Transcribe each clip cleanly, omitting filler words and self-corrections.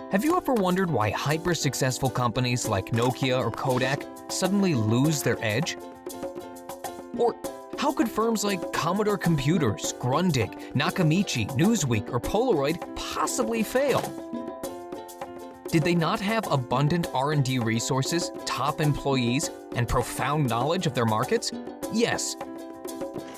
Have you ever wondered why hyper-successful companies like Nokia or Kodak suddenly lose their edge? Or how could firms like Commodore Computers, Grundig, Nakamichi, Newsweek, or Polaroid possibly fail? Did they not have abundant R&D resources, top employees, and profound knowledge of their markets? Yes.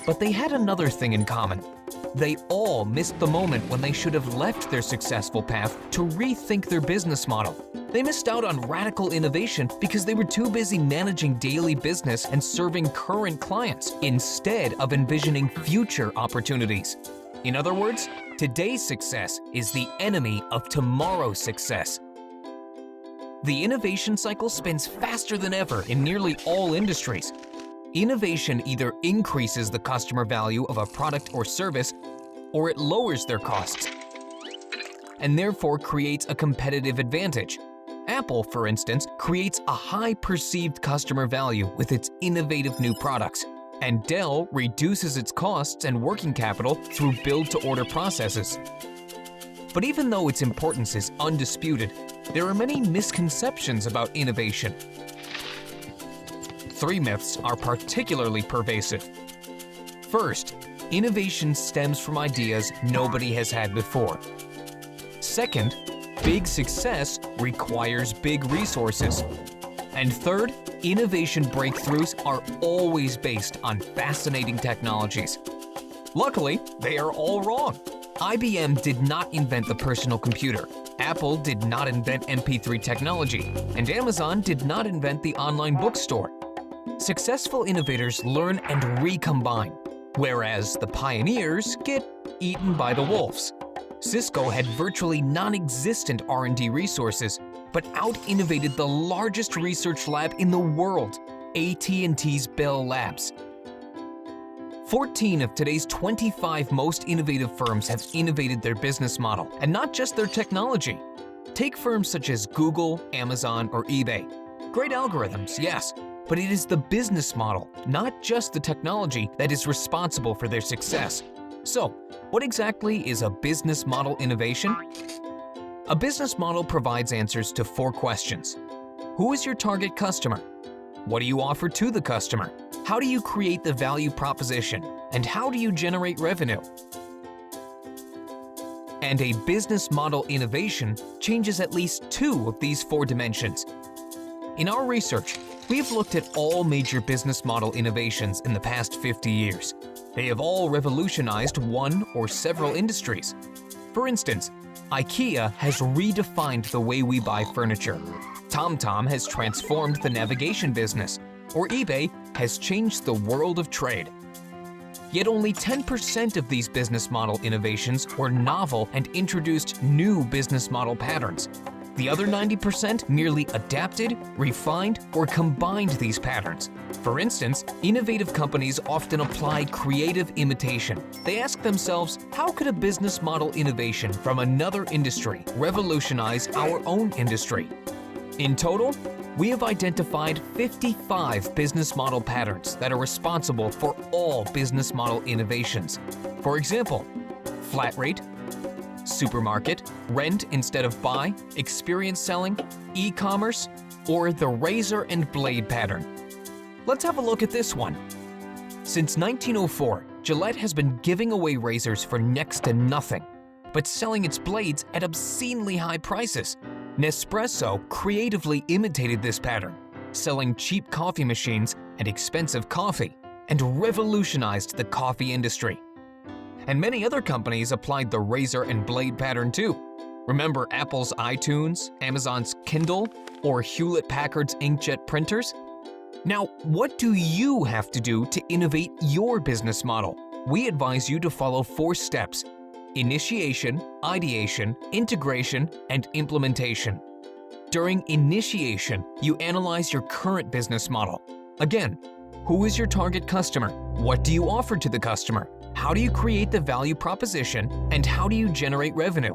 But they had another thing in common. They all missed the moment when they should have left their successful path to rethink their business model. They missed out on radical innovation because they were too busy managing daily business and serving current clients instead of envisioning future opportunities. In other words, today's success is the enemy of tomorrow's success. The innovation cycle spins faster than ever in nearly all industries. Innovation either increases the customer value of a product or service, or it lowers their costs, and therefore creates a competitive advantage. Apple, for instance, creates a high perceived customer value with its innovative new products, and Dell reduces its costs and working capital through build-to-order processes. But even though its importance is undisputed, there are many misconceptions about innovation. 3 myths are particularly pervasive. First, innovation stems from ideas nobody has had before. Second, big success requires big resources. And third, innovation breakthroughs are always based on fascinating technologies. Luckily, they are all wrong. IBM did not invent the personal computer, Apple did not invent MP3 technology, and Amazon did not invent the online bookstore. Successful innovators learn and recombine, whereas the pioneers get eaten by the wolves. Cisco had virtually non-existent R&D resources, but out-innovated the largest research lab in the world, AT&T's Bell Labs. 14 of today's 25 most innovative firms have innovated their business model, and not just their technology. Take firms such as Google, Amazon, or eBay. Great algorithms, yes, but it is the business model, not just the technology, that is responsible for their success. So, what exactly is a business model innovation? A business model provides answers to 4 questions. Who is your target customer? What do you offer to the customer? How do you create the value proposition? And how do you generate revenue? And a business model innovation changes at least 2 of these 4 dimensions. In our research, we have looked at all major business model innovations in the past 50 years. They have all revolutionized one or several industries. For instance, IKEA has redefined the way we buy furniture. TomTom has transformed the navigation business, or eBay has changed the world of trade. Yet only 10% of these business model innovations were novel and introduced new business model patterns. The other 90% merely adapted, refined, or combined these patterns. For instance, innovative companies often apply creative imitation. They ask themselves, how could a business model innovation from another industry revolutionize our own industry? In total, we have identified 55 business model patterns that are responsible for all business model innovations. For example, flat rate, supermarket, rent instead of buy, experience selling, e-commerce, or the razor and blade pattern. Let's have a look at this one. Since 1904, Gillette has been giving away razors for next to nothing, but selling its blades at obscenely high prices. Nespresso creatively imitated this pattern, selling cheap coffee machines and expensive coffee, and revolutionized the coffee industry. And many other companies applied the razor and blade pattern too. Remember Apple's iTunes, Amazon's Kindle, or Hewlett-Packard's inkjet printers? Now, what do you have to do to innovate your business model? We advise you to follow 4 steps: initiation, ideation, integration, and implementation. During initiation, you analyze your current business model. Again, who is your target customer? What do you offer to the customer? How do you create the value proposition? And how do you generate revenue?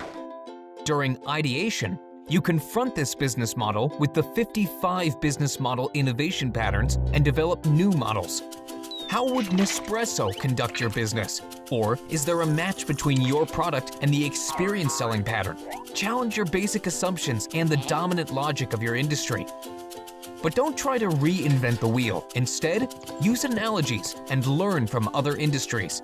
During ideation, you confront this business model with the 55 business model innovation patterns and develop new models. How would Nespresso conduct your business? Or is there a match between your product and the experience selling pattern? Challenge your basic assumptions and the dominant logic of your industry. But don't try to reinvent the wheel. Instead, use analogies and learn from other industries.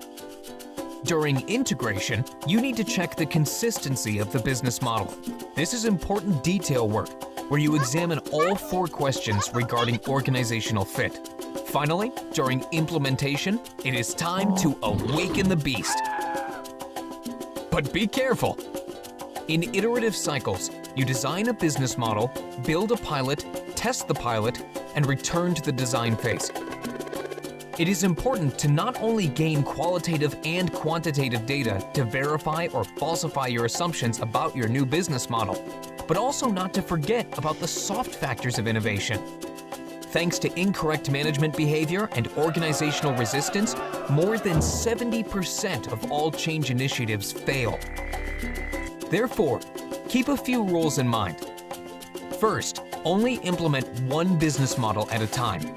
During integration, you need to check the consistency of the business model. This is important detail work where you examine all 4 questions regarding organizational fit. Finally, during implementation, it is time to awaken the beast. But be careful! In iterative cycles, you design a business model, build a pilot, test the pilot, and return to the design phase. It is important to not only gain qualitative and quantitative data to verify or falsify your assumptions about your new business model, but also not to forget about the soft factors of innovation. Thanks to incorrect management behavior and organizational resistance, more than 70% of all change initiatives fail. Therefore, keep a few rules in mind. First, only implement one business model at a time.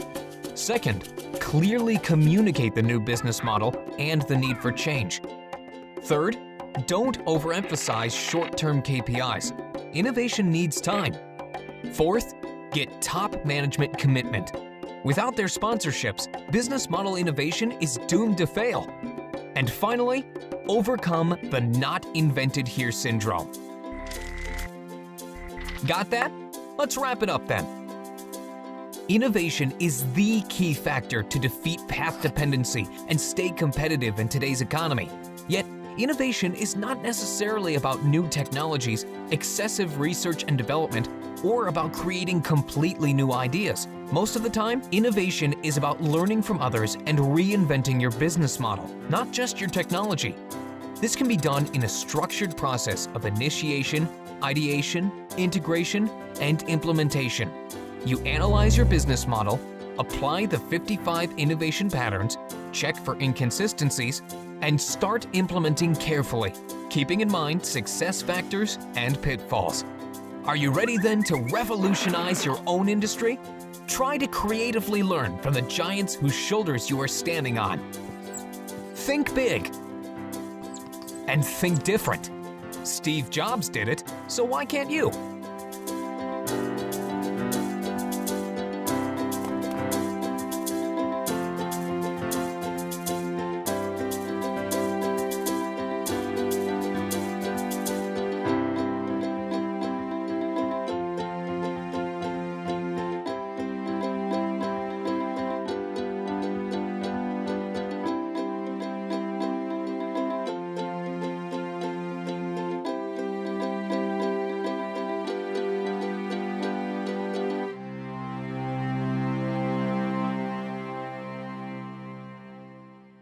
Second, clearly communicate the new business model and the need for change. Third, don't overemphasize short-term KPIs. Innovation needs time. Fourth, get top management commitment. Without their sponsorships, business model innovation is doomed to fail. And finally, overcome the not invented here syndrome. Got that? Let's wrap it up then. Innovation is the key factor to defeat path dependency and stay competitive in today's economy. Yet, innovation is not necessarily about new technologies, excessive research and development, or about creating completely new ideas. Most of the time, innovation is about learning from others and reinventing your business model, not just your technology. This can be done in a structured process of initiation, ideation, integration, and implementation. You analyze your business model, apply the 55 innovation patterns, check for inconsistencies, and start implementing carefully, keeping in mind success factors and pitfalls. Are you ready then to revolutionize your own industry? Try to creatively learn from the giants whose shoulders you are standing on. Think big and think different. Steve Jobs did it, so why can't you?